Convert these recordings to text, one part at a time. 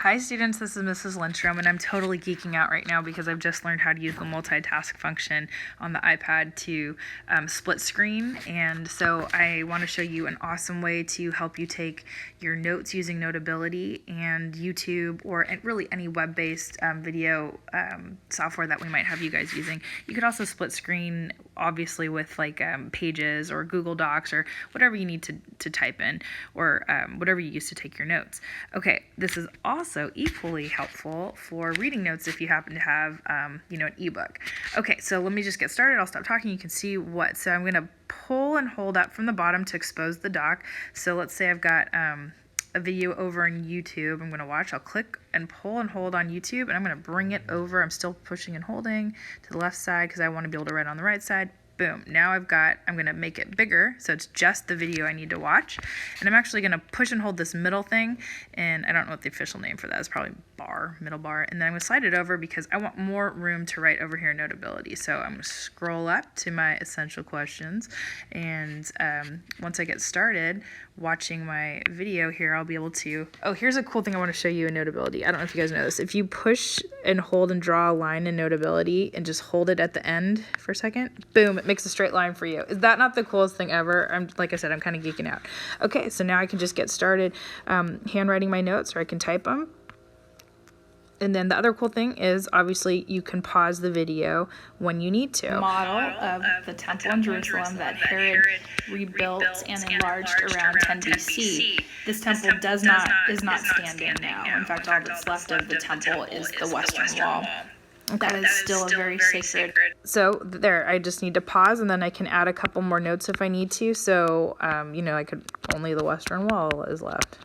Hi students, this is Mrs. Lindstrom, and I'm totally geeking out right now because I've just learned how to use the multitask function on the iPad to split screen, and so I want to show you an awesome way to help you take your notes using Notability and YouTube, or really any web-based video software that we might have you guys using. You could also split screen obviously with like Pages or Google Docs or whatever you need to type in, or whatever you use to take your notes. Okay, this is also equally helpful for reading notes if you happen to have an ebook. Okay, so let me just get started. I'll stop talking. You can see what. So I'm going to pull and hold up from the bottom to expose the dock. So let's say I've got a video over on YouTube I'm going to watch. I'll click and pull and hold on YouTube, and I'm going to bring it over. I'm still pushing and holding to the left side because I want to be able to write on the right side. Boom. Now I'm going to make it bigger, so it's just the video I need to watch. And I'm actually going to push and hold this middle thing, and I don't know what the official name for that is, probably bar, middle bar. And then I'm going to slide it over because I want more room to write over here in Notability. So I'm going to scroll up to my essential questions, and once I get started watching my video here, I'll be able to, here's a cool thing I want to show you in Notability. I don't know if you guys know this. If you push and hold and draw a line in Notability and just hold it at the end for a second, boom, it makes a straight line for you. Is that not the coolest thing ever? Like I said, I'm kind of geeking out. Okay, so now I can just get started handwriting my notes, or I can type them. And then the other cool thing is, obviously, you can pause the video when you need to. Model of the temple in Jerusalem that Herod rebuilt and enlarged around 10 BC. This temple is not standing now. In fact, all that's left of the temple is the western wall. That is still a very sacred. So there, I just need to pause, and then I can add a couple more notes if I need to. So, I could, only the western wall is left.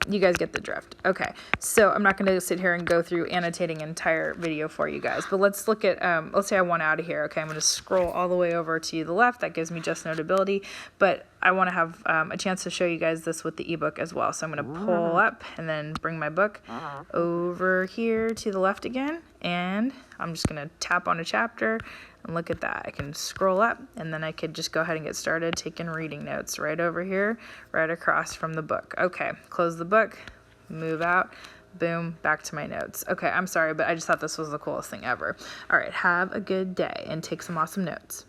You guys get the drift. Okay, so I'm not going to sit here and go through annotating an entire video for you guys, but let's look at, let's say I want out of here. Okay, I'm going to scroll all the way over to the left. That gives me just Notability, but I want to have a chance to show you guys this with the ebook as well. So I'm going to pull up and then bring my book over here to the left again, and I'm just going to tap on a chapter. And look at that. I can scroll up, and then I could just go ahead and get started taking reading notes right over here, right across from the book. Okay, close the book, move out, boom, back to my notes. Okay, I'm sorry, but I just thought this was the coolest thing ever. All right, have a good day and take some awesome notes.